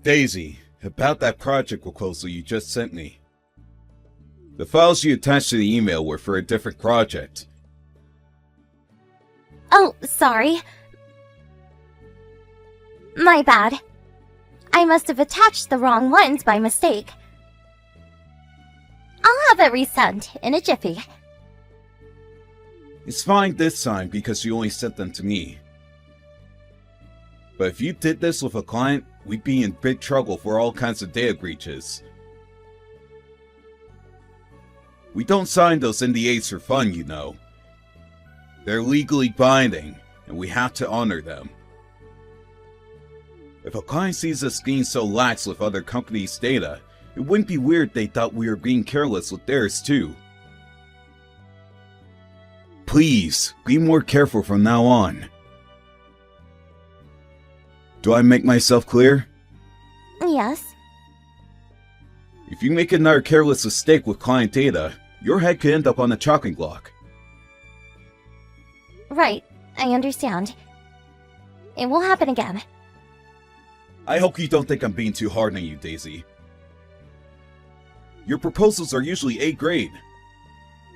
Daisy, about that project proposal you just sent me. The files you attached to the email were for a different project. Oh, sorry. My bad. I must have attached the wrong ones by mistake. I'll have it resent in a jiffy. It's fine this time because you only sent them to me. But if you did this with a client, we'd be in big trouble for all kinds of data breaches. We don't sign those NDAs for fun, you know. They're legally binding, and we have to honor them. If a client sees us being so lax with other companies' data, it wouldn't be weird they thought we were being careless with theirs too. Please, be more careful from now on. Do I make myself clear? Yes. If you make another careless mistake with client data, your head could end up on the chopping block. Right, I understand. It won't happen again. I hope you don't think I'm being too hard on you, Daisy. Your proposals are usually A grade,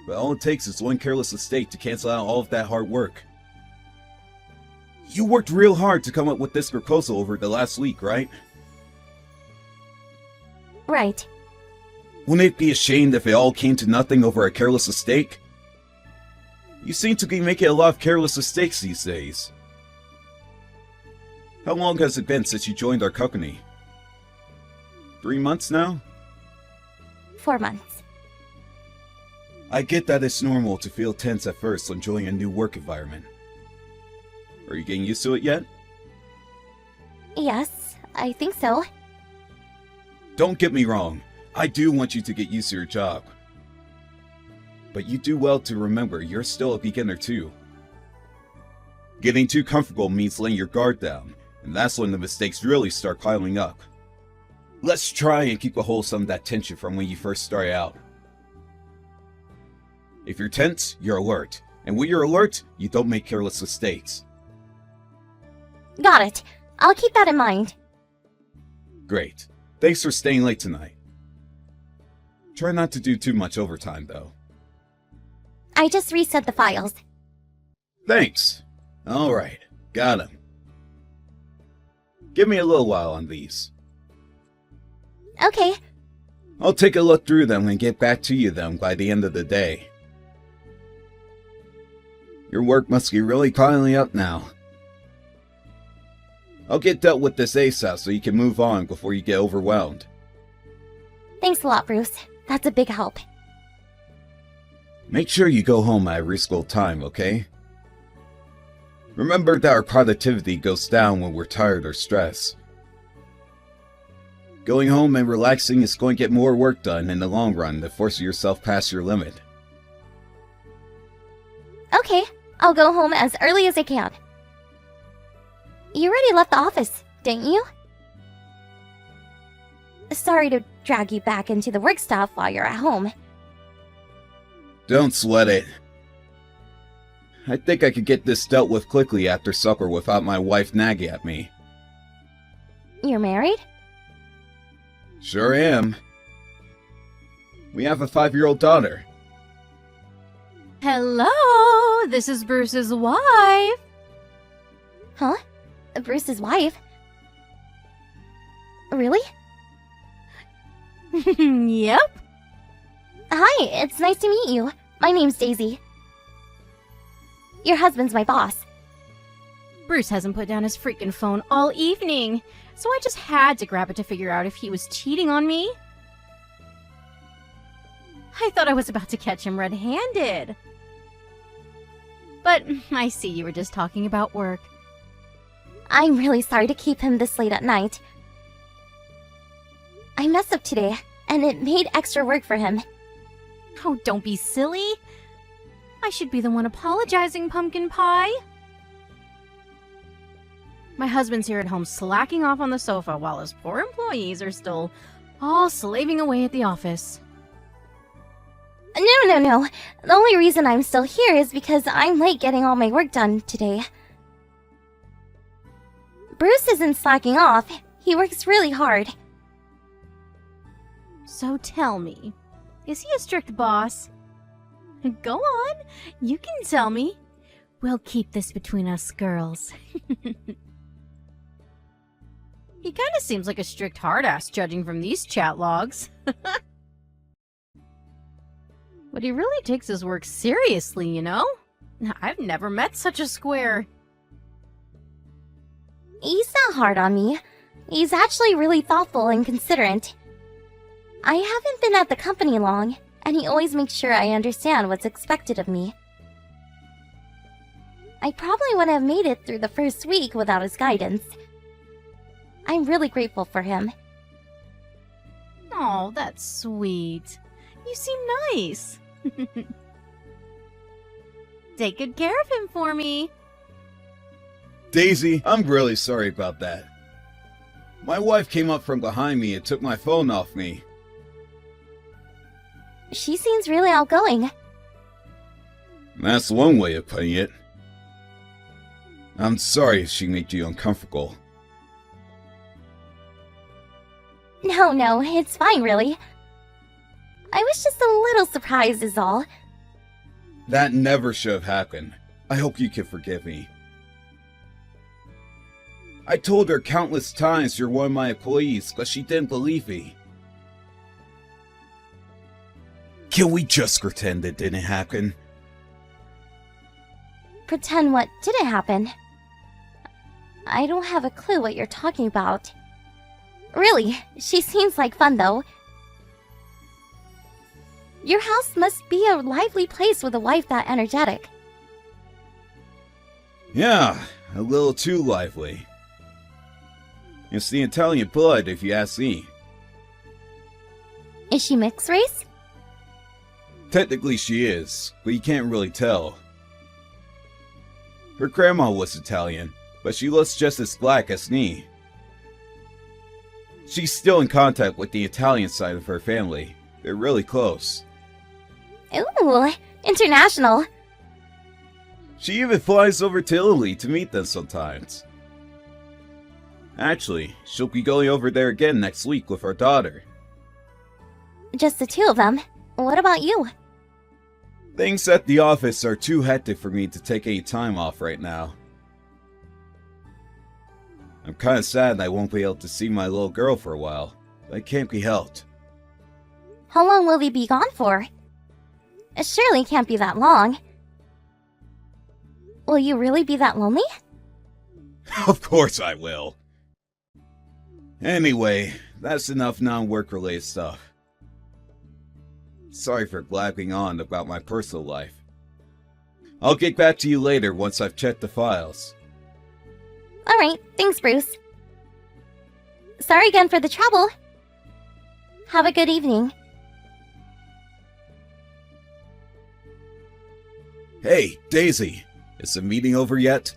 but all it takes is one careless mistake to cancel out all of that hard work. You worked real hard to come up with this proposal over the last week, right? Right. Wouldn't it be a shame if it all came to nothing over a careless mistake? You seem to be making a lot of careless mistakes these days. How long has it been since you joined our company? 3 months now? 4 months. I get that it's normal to feel tense at first when joining a new work environment. Are you getting used to it yet? Yes, I think so. Don't get me wrong, I do want you to get used to your job. But you do well to remember you're still a beginner too. Getting too comfortable means letting your guard down, and that's when the mistakes really start piling up. Let's try and keep a hold of some of that tension from when you first started out. If you're tense, you're alert, and when you're alert, you don't make careless mistakes. Got it. I'll keep that in mind. Great. Thanks for staying late tonight. Try not to do too much overtime, though. I just reset the files. Thanks. Alright, got him. Give me a little while on these. Okay. I'll take a look through them and get back to you then by the end of the day. Your work must be really piling up now. I'll get dealt with this ASAP so you can move on before you get overwhelmed. Thanks a lot, Bruce. That's a big help. Make sure you go home at a reasonable time, okay? Remember that our productivity goes down when we're tired or stressed. Going home and relaxing is going to get more work done in the long run than forcing yourself past your limit. Okay, I'll go home as early as I can. You already left the office, didn't you? Sorry to drag you back into the work stuff while you're at home. Don't sweat it. I think I could get this dealt with quickly after supper without my wife nagging at me. You're married? Sure am. We have a 5-year-old daughter. Hello, this is Bruce's wife. Huh? Bruce's wife? Really? Yep. Hi, it's nice to meet you. My name's Daisy. Your husband's my boss. Bruce hasn't put down his freaking phone all evening, so I just had to grab it to figure out if he was cheating on me. I thought I was about to catch him red-handed. But I see you were just talking about work. I'm really sorry to keep him this late at night. I messed up today, and it made extra work for him. Oh, don't be silly. I should be the one apologizing, Pumpkin Pie. My husband's here at home slacking off on the sofa while his poor employees are still all slaving away at the office. No. The only reason I'm still here is because I'm late getting all my work done today. Bruce isn't slacking off. He works really hard. So tell me, is he a strict boss? Go on, you can tell me. We'll keep this between us girls. He kind of seems like a strict hard-ass judging from these chat logs. But he really takes his work seriously, you know? I've never met such a square. He's not hard on me. He's actually really thoughtful and considerate. I haven't been at the company long, and he always makes sure I understand what's expected of me. I probably wouldn't have made it through the first week without his guidance. I'm really grateful for him. Oh, that's sweet. You seem nice. Take good care of him for me. Daisy, I'm really sorry about that. My wife came up from behind me and took my phone off me. She seems really outgoing. That's one way of putting it. I'm sorry if she made you uncomfortable. No, it's fine, really. I was just a little surprised is all. That never should have happened. I hope you can forgive me. I told her countless times you're one of my employees, but she didn't believe me. Can we just pretend it didn't happen? Pretend what didn't happen? I don't have a clue what you're talking about. Really, she seems like fun, though. Your house must be a lively place with a wife that energetic. Yeah, a little too lively. It's the Italian blood, if you ask me. Is she mixed race? Technically she is, but you can't really tell. Her grandma was Italian, but she looks just as black as me. She's still in contact with the Italian side of her family. They're really close. Ooh, international. She even flies over to Italy to meet them sometimes. Actually, she'll be going over there again next week with our daughter. Just the two of them. What about you? Things at the office are too hectic for me to take any time off right now. I'm kinda sad I won't be able to see my little girl for a while. That can't be helped. How long will they be gone for? It surely can't be that long. Will you really be that lonely? Of course I will. Anyway, that's enough non-work related stuff. Sorry for blabbing on about my personal life. I'll get back to you later once I've checked the files. Alright, thanks, Bruce. Sorry again for the trouble. Have a good evening. Hey, Daisy! Is the meeting over yet?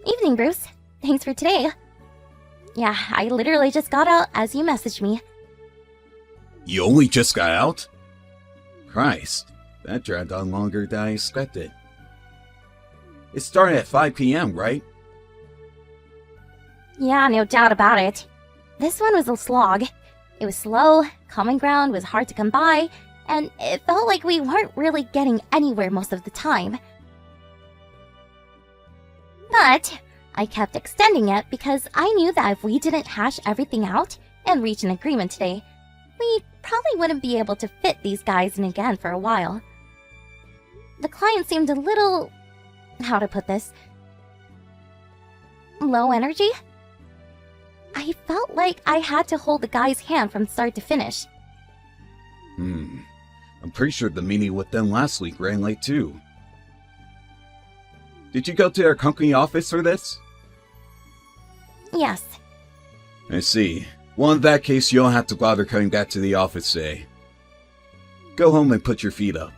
Evening, Bruce. Thanks for today. Yeah, I literally just got out as you messaged me. You only just got out? Christ, that dragged on longer than I expected. It started at 5 p.m., right? Yeah, no doubt about it. This one was a slog. It was slow, common ground was hard to come by, and it felt like we weren't really getting anywhere most of the time. But I kept extending it because I knew that if we didn't hash everything out and reach an agreement today, we probably wouldn't be able to fit these guys in again for a while. The client seemed a little... how to put this? Low energy? I felt like I had to hold the guy's hand from start to finish. I'm pretty sure the meeting with them last week ran late too. Did you go to their company office for this? Yes. I see. Well, in that case, you don't have to bother coming back to the office today. Go home and put your feet up.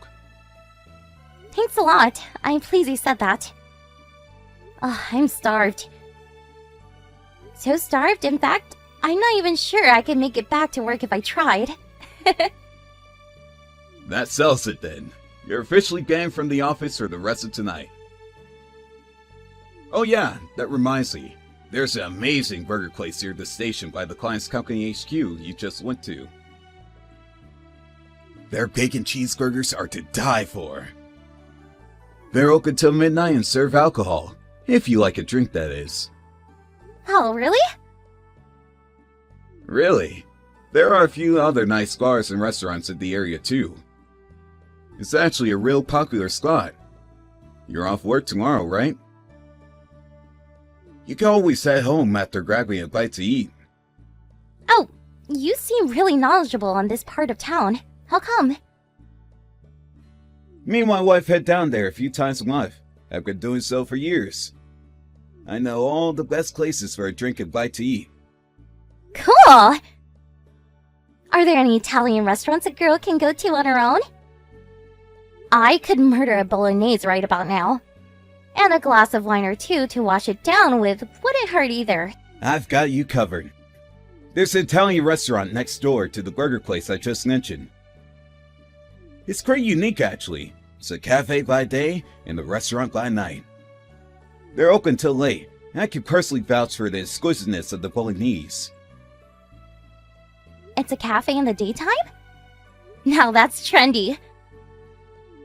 Thanks a lot. I'm pleased you said that. I'm starved. So starved, in fact, I'm not even sure I could make it back to work if I tried. That settles it then. You're officially banned from the office for the rest of tonight. Oh yeah, that reminds me. There's an amazing burger place near the station by the client's company HQ you just went to. Their bacon cheeseburgers are to die for. They're open till midnight and serve alcohol, if you like a drink, that is. Oh, really? Really? There are a few other nice bars and restaurants in the area too. It's actually a real popular spot. You're off work tomorrow, right? You can always head home after grabbing a bite to eat. Oh, you seem really knowledgeable on this part of town. How come? Me and my wife head down there a few times a month. I've been doing so for years. I know all the best places for a drink and bite to eat. Cool! Are there any Italian restaurants a girl can go to on her own? I could murder a bolognese right about now. And a glass of wine or two to wash it down with wouldn't hurt either. I've got you covered. There's an Italian restaurant next door to the burger place I just mentioned. It's quite unique, actually. It's a cafe by day and a restaurant by night. They're open till late, and I can personally vouch for the exquisiteness of the bolognese. It's a cafe in the daytime? Now that's trendy.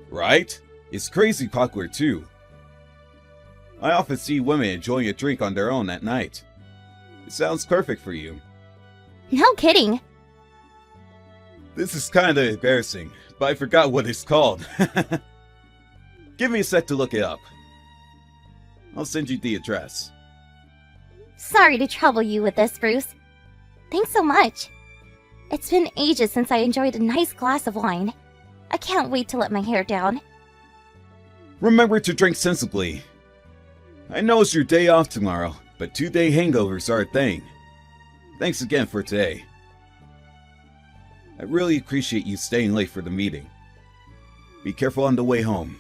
Right? It's crazy popular too. I often see women enjoying a drink on their own at night. It sounds perfect for you. No kidding. This is kinda embarrassing, but I forgot what it's called. Give me a sec to look it up. I'll send you the address. Sorry to trouble you with this, Bruce. Thanks so much. It's been ages since I enjoyed a nice glass of wine. I can't wait to let my hair down. Remember to drink sensibly. I know it's your day off tomorrow, but 2-day hangovers are a thing. Thanks again for today. I really appreciate you staying late for the meeting. Be careful on the way home.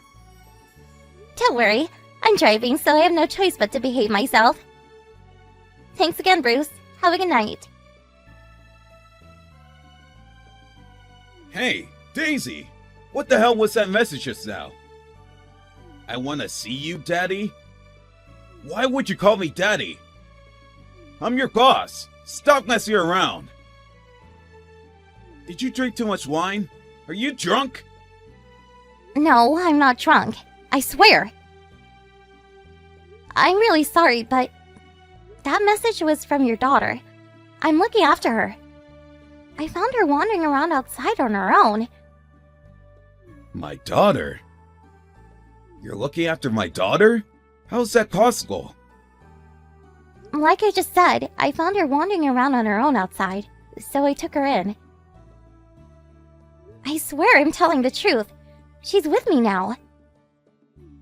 Don't worry, I'm driving, so I have no choice but to behave myself. Thanks again, Bruce. Have a good night. Hey, Daisy! What the hell was that message just now? I wanna see you, Daddy? Why would you call me Daddy? I'm your boss. Stop messing around. Did you drink too much wine? Are you drunk? No, I'm not drunk. I swear. I'm really sorry, but that message was from your daughter. I'm looking after her. I found her wandering around outside on her own. My daughter? You're looking after my daughter? How's that possible? Like I just said, I found her wandering around on her own outside, so I took her in. I swear I'm telling the truth. She's with me now.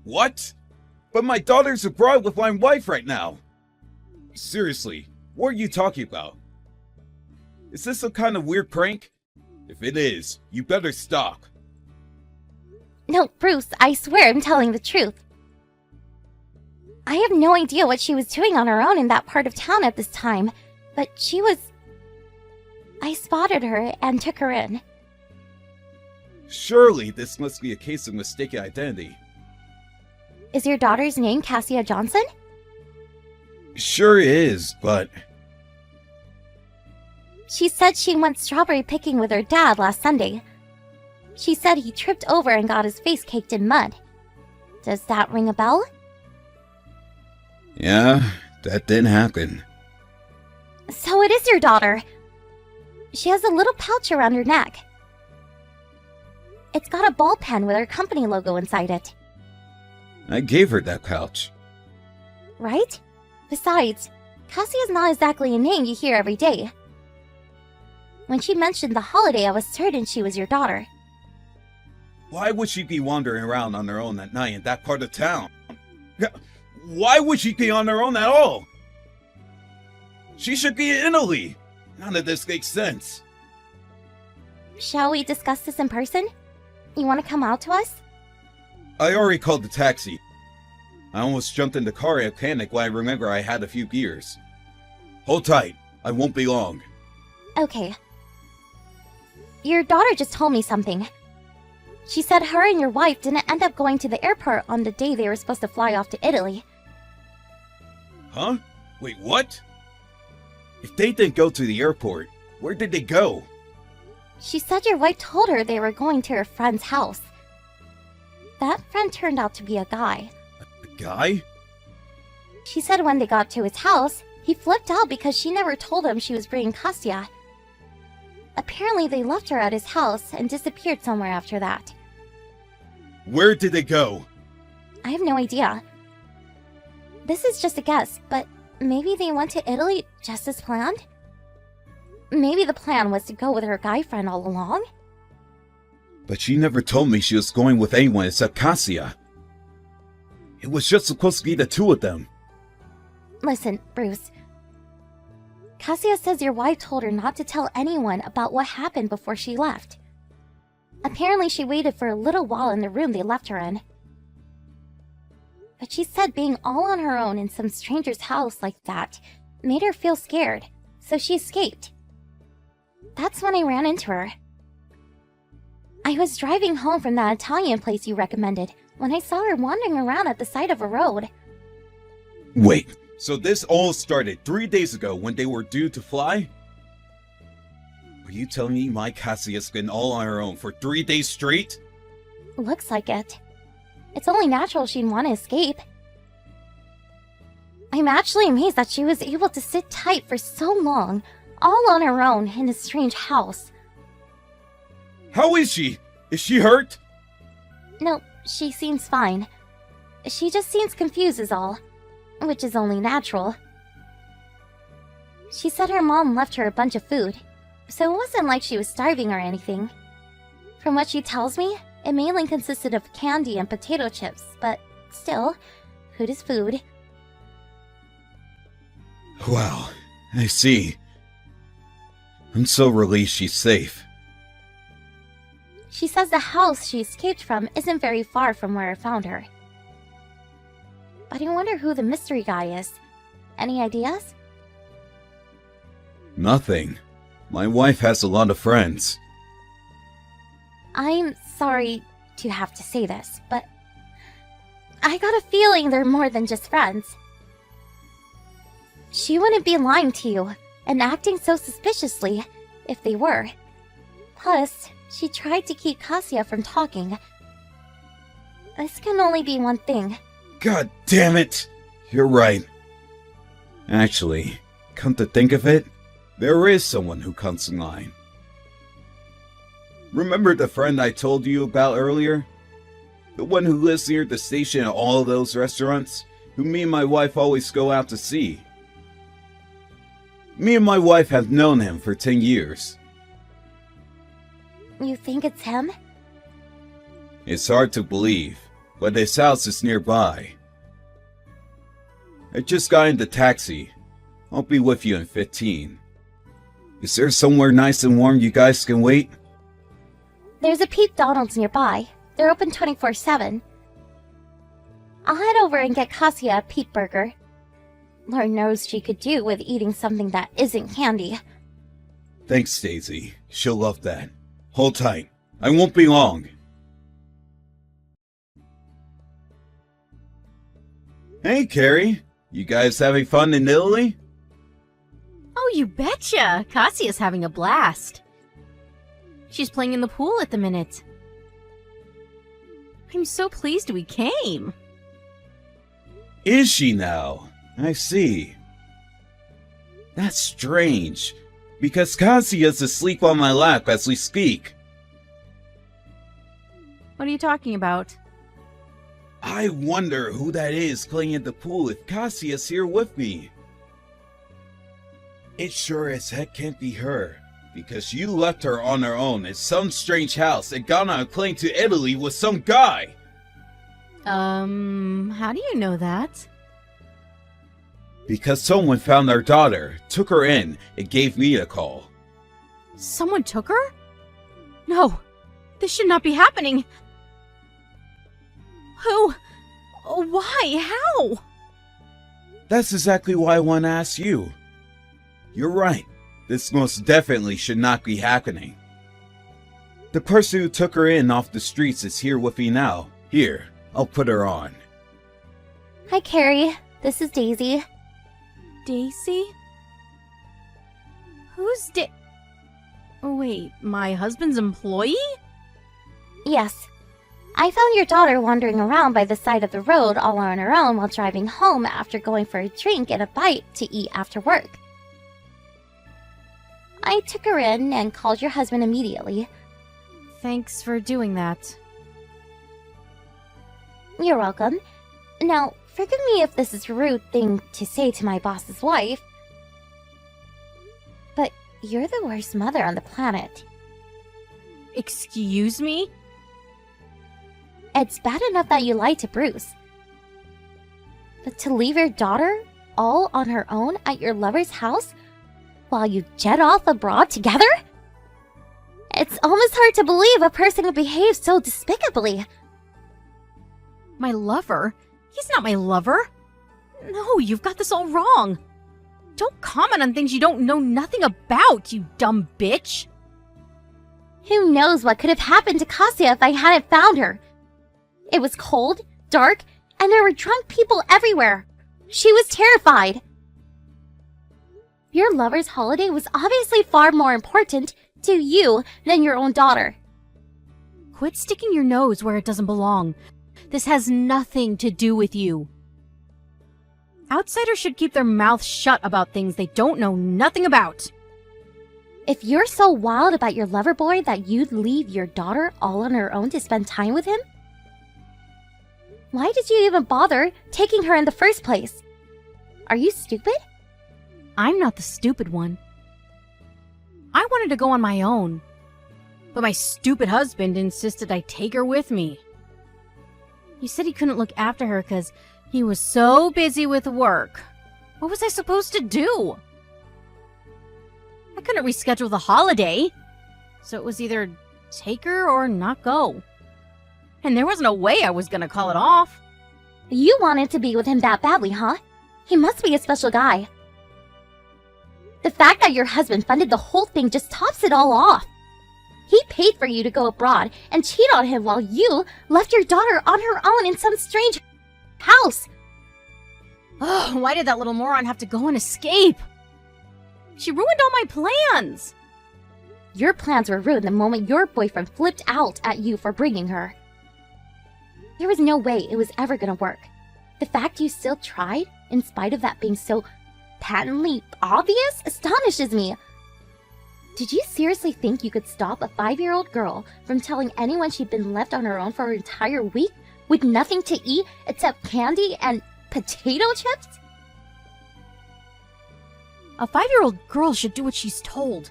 What? But my daughter's abroad with my wife right now. Seriously, what are you talking about? Is this some kind of weird prank? If it is, you better stop. No, Bruce, I swear I'm telling the truth. I have no idea what she was doing on her own in that part of town at this time, but she was... I spotted her and took her in. Surely this must be a case of mistaken identity. Is your daughter's name Cassia Johnson? Sure is, but... She said she went strawberry picking with her dad last Sunday. She said he tripped over and got his face caked in mud. Does that ring a bell? Yeah, that did happen. So it is your daughter. She has a little pouch around her neck. It's got a ball pen with her company logo inside it. I gave her that pouch. Right? Besides, Cassie is not exactly a name you hear every day. When she mentioned the holiday, I was certain she was your daughter. Why would she be wandering around on her own at night in that part of town? Why would she be on her own at all? She should be in Italy. None of this makes sense. Shall we discuss this in person? You want to come out to us? I already called the taxi. I almost jumped in the car in a panic when I remember I had a few beers. Hold tight. I won't be long. Okay. Your daughter just told me something. She said her and your wife didn't end up going to the airport on the day they were supposed to fly off to Italy. Huh? Wait, what? If they didn't go to the airport, where did they go? She said your wife told her they were going to her friend's house. That friend turned out to be a guy. A guy? She said when they got to his house, he flipped out because she never told him she was bringing Cassia. Apparently they left her at his house and disappeared somewhere after that. Where did they go? I have no idea. This is just a guess, but maybe they went to Italy just as planned? Maybe the plan was to go with her guy friend all along? But she never told me she was going with anyone except Cassia. It was just supposed to be the two of them. Listen, Bruce. Cassia says your wife told her not to tell anyone about what happened before she left. Apparently she waited for a little while in the room they left her in. But she said being all on her own in some stranger's house like that made her feel scared, so she escaped. That's when I ran into her. I was driving home from that Italian place you recommended when I saw her wandering around at the side of a road. Wait, so this all started 3 days ago when they were due to fly? Are you telling me my Cassia's been all on her own for 3 days straight? Looks like it. It's only natural she'd want to escape. I'm actually amazed that she was able to sit tight for so long, all on her own in a strange house. How is she? Is she hurt? No, she seems fine. She just seems confused is all, which is only natural. She said her mom left her a bunch of food, so it wasn't like she was starving or anything. From what she tells me, it mainly consisted of candy and potato chips, but still, food is food. Wow, I see. I'm so relieved she's safe. She says the house she escaped from isn't very far from where I found her. But I wonder who the mystery guy is. Any ideas? Nothing. My wife has a lot of friends. I'm sorry to have to say this, but I got a feeling they're more than just friends. She wouldn't be lying to you and acting so suspiciously if they were. Plus, she tried to keep Cassia from talking. This can only be one thing. God damn it! You're right. Actually, come to think of it, there is someone who comes in line. Remember the friend I told you about earlier? The one who lives near the station at all those restaurants, who me and my wife always go out to see. Me and my wife have known him for 10 years. You think it's him? It's hard to believe, but his house is nearby. I just got in the taxi. I'll be with you in 15. Is there somewhere nice and warm you guys can wait? There's a Peep Donald's nearby. They're open 24/7. I'll head over and get Cassia a Peep Burger. Lord knows she could do with eating something that isn't candy. Thanks, Daisy. She'll love that. Hold tight. I won't be long. Hey, Carrie. You guys having fun in Italy? Oh, you betcha! Cassia's having a blast. She's playing in the pool at the minute. I'm so pleased we came. Is she now? I see. That's strange, because Cassia's asleep on my lap as we speak. What are you talking about? I wonder who that is playing in the pool if Cassia's here with me. It sure as heck can't be her, because you left her on her own in some strange house and got on a plane to Italy with some guy. How do you know that? Because someone found our daughter, took her in, and gave me a call. Someone took her? No, this should not be happening. Who? Why? How? That's exactly why I want to ask you. You're right. This most definitely should not be happening. The person who took her in off the streets is here with me now. Here, I'll put her on. Hi, Carrie. This is Daisy. Stacy? Who's Oh, wait, my husband's employee? Yes. I found your daughter wandering around by the side of the road all on her own while driving home after going for a drink and a bite to eat after work. I took her in and called your husband immediately. Thanks for doing that. You're welcome. Now, forgive me if this is a rude thing to say to my boss's wife, but you're the worst mother on the planet. Excuse me? It's bad enough that you lied to Bruce. But to leave your daughter all on her own at your lover's house while you jet off abroad together? It's almost hard to believe a person would behave so despicably. My lover? He's not my lover. No, you've got this all wrong. Don't comment on things you don't know nothing about, you dumb bitch. Who knows what could have happened to Kasia if I hadn't found her? It was cold, dark, and there were drunk people everywhere. She was terrified. Your lover's holiday was obviously far more important to you than your own daughter. Quit sticking your nose where it doesn't belong. This has nothing to do with you. Outsiders should keep their mouths shut about things they don't know nothing about. If you're so wild about your lover boy that you'd leave your daughter all on her own to spend time with him, why did you even bother taking her in the first place? Are you stupid? I'm not the stupid one. I wanted to go on my own, but my stupid husband insisted I take her with me. He said he couldn't look after her because he was so busy with work. What was I supposed to do? I couldn't reschedule the holiday, so it was either take her or not go. And there wasn't a way I was gonna call it off. You wanted to be with him that badly, huh? He must be a special guy. The fact that your husband funded the whole thing just tops it all off. He paid for you to go abroad and cheat on him while you left your daughter on her own in some strange house. Oh, why did that little moron have to go and escape? She ruined all my plans. Your plans were ruined the moment your boyfriend flipped out at you for bringing her. There was no way it was ever gonna work. The fact you still tried, in spite of that being so patently obvious, astonishes me. Did you seriously think you could stop a 5-year-old girl from telling anyone she'd been left on her own for an entire week with nothing to eat except candy and potato chips? A 5-year-old girl should do what she's told.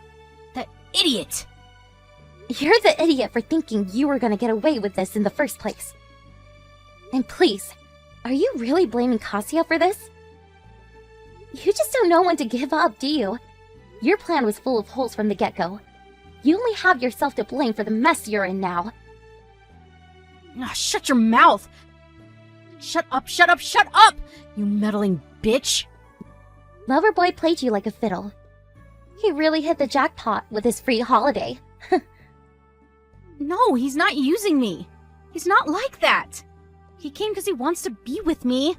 That idiot! You're the idiot for thinking you were gonna get away with this in the first place. And please, are you really blaming Kasia for this? You just don't know when to give up, do you? Your plan was full of holes from the get-go. You only have yourself to blame for the mess you're in now. Ah, shut your mouth! Shut up, shut up, shut up! You meddling bitch! Loverboy played you like a fiddle. He really hit the jackpot with his free holiday. No, he's not using me. He's not like that. He came because he wants to be with me.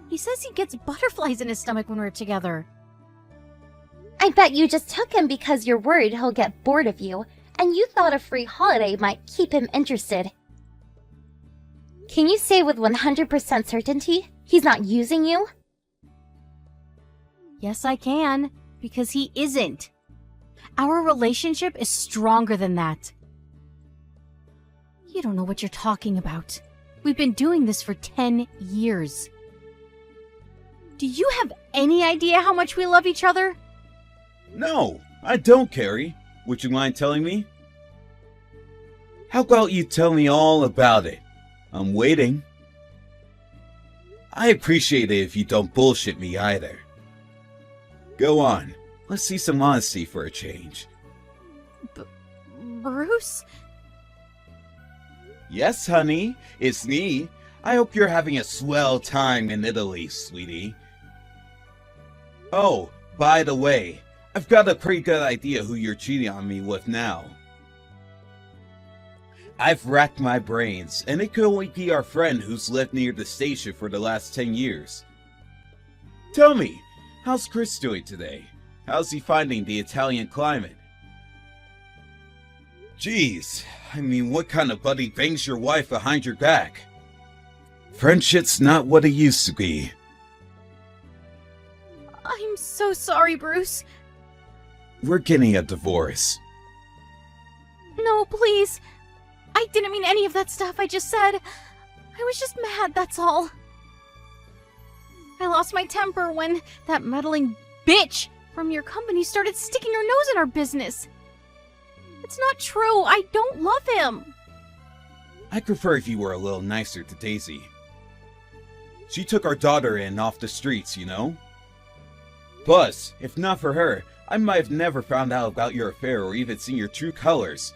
He says he gets butterflies in his stomach when we're together. I bet you just took him because you're worried he'll get bored of you, and you thought a free holiday might keep him interested. Can you say with 100% certainty he's not using you? Yes, I can, because he isn't. Our relationship is stronger than that. You don't know what you're talking about. We've been doing this for 10 years. Do you have any idea how much we love each other? No, I don't, Carrie. Would you mind telling me? How about you tell me all about it? I'm waiting. I appreciate it if you don't bullshit me either. Go on. Let's see some honesty for a change. Bruce? Yes, honey. It's me. I hope you're having a swell time in Italy, sweetie. Oh, by the way, I've got a pretty good idea who you're cheating on me with now. I've racked my brains, and it could only be our friend who's lived near the station for the last 10 years. Tell me, How's Chris doing today? How's he finding the Italian climate? Jeez, I mean, what kind of buddy bangs your wife behind your back? Friendship's not what it used to be. I'm so sorry, Bruce. We're getting a divorce. No, please. I didn't mean any of that stuff I just said. I was just mad, that's all. I lost my temper when that meddling bitch from your company started sticking her nose in our business. It's not true. I don't love him. I'd prefer if you were a little nicer to Daisy. She took our daughter in off the streets, you know? Plus, if not for her, I might have never found out about your affair or even seen your true colors.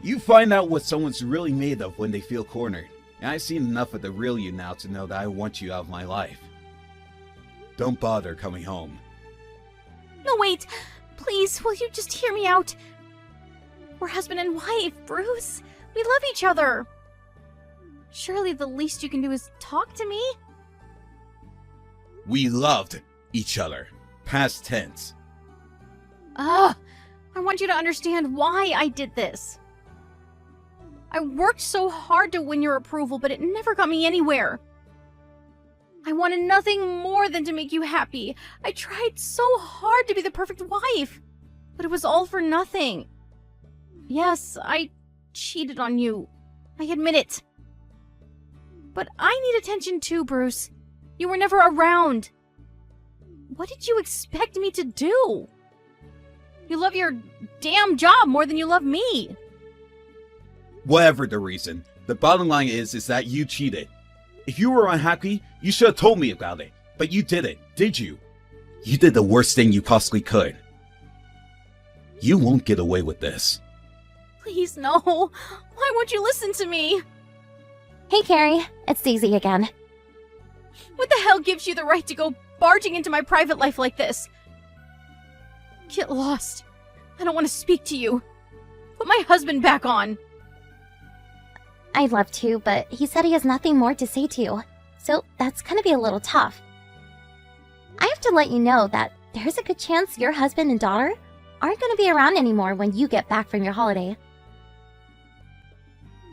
You find out what someone's really made of when they feel cornered, and I've seen enough of the real you now to know that I want you out of my life. Don't bother coming home. No, wait. Please, will you just hear me out? We're husband and wife, Bruce. We love each other. Surely the least you can do is talk to me. We loved each other. Past tense. I want you to understand why I did this. I worked so hard to win your approval, but it never got me anywhere. I wanted nothing more than to make you happy. I tried so hard to be the perfect wife, but it was all for nothing. Yes, I cheated on you. I admit it. But I need attention too, Bruce. You were never around. What did you expect me to do? You love your damn job more than you love me. Whatever the reason, the bottom line is that you cheated. If you were unhappy, you should have told me about it. But you didn't, did you? You did the worst thing you possibly could. You won't get away with this. Please, no. Why won't you listen to me? Hey, Carrie. It's Daisy again. What the hell gives you the right to go barging into my private life like this? Get lost. I don't want to speak to you. Put my husband back on. I'd love to, but he said he has nothing more to say to you. So that's gonna be a little tough. I have to let you know that there's a good chance your husband and daughter aren't gonna be around anymore when you get back from your holiday.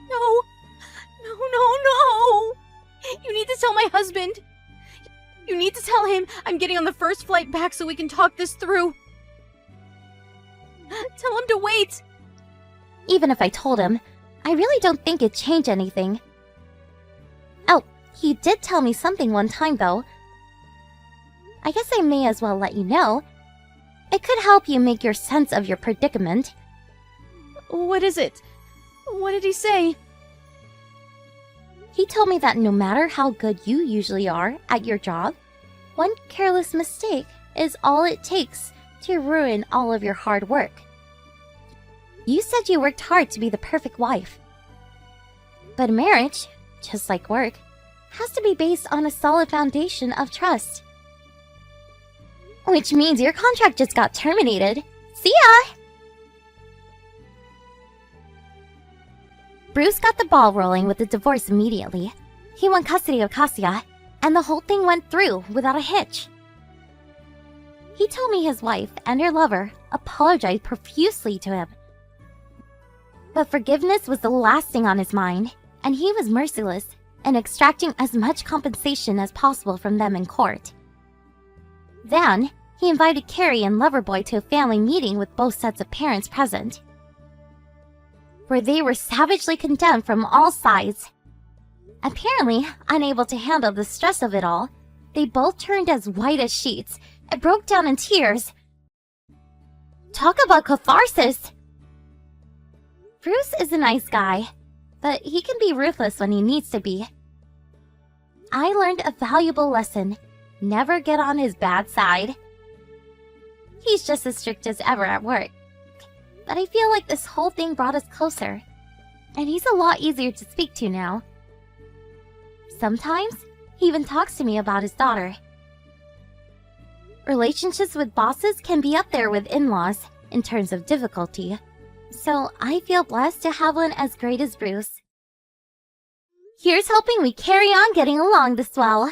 No. No. You need to tell my husband. You need to tell him I'm getting on the first flight back so we can talk this through. Tell him to wait. Even if I told him, I really don't think it'd change anything. Oh, he did tell me something one time, though. I guess I may as well let you know. It could help you make your sense of your predicament. What is it? What did he say? He told me that no matter how good you usually are at your job, one careless mistake is all it takes to ruin all of your hard work. You said you worked hard to be the perfect wife. But marriage, just like work, has to be based on a solid foundation of trust. Which means your contract just got terminated. See ya! Bruce got the ball rolling with the divorce immediately. He won custody of Cassia, and the whole thing went through without a hitch. He told me his wife and her lover apologized profusely to him. But forgiveness was the last thing on his mind, and he was merciless in extracting as much compensation as possible from them in court. Then, he invited Carrie and Loverboy to a family meeting with both sets of parents present, where they were savagely condemned from all sides. Apparently, unable to handle the stress of it all, they both turned as white as sheets and broke down in tears. Talk about catharsis! Bruce is a nice guy, but he can be ruthless when he needs to be. I learned a valuable lesson. Never get on his bad side. He's just as strict as ever at work. But I feel like this whole thing brought us closer. And he's a lot easier to speak to now. Sometimes, he even talks to me about his daughter. Relationships with bosses can be up there with in-laws in terms of difficulty. So I feel blessed to have one as great as Bruce. Here's hoping we carry on getting along this well.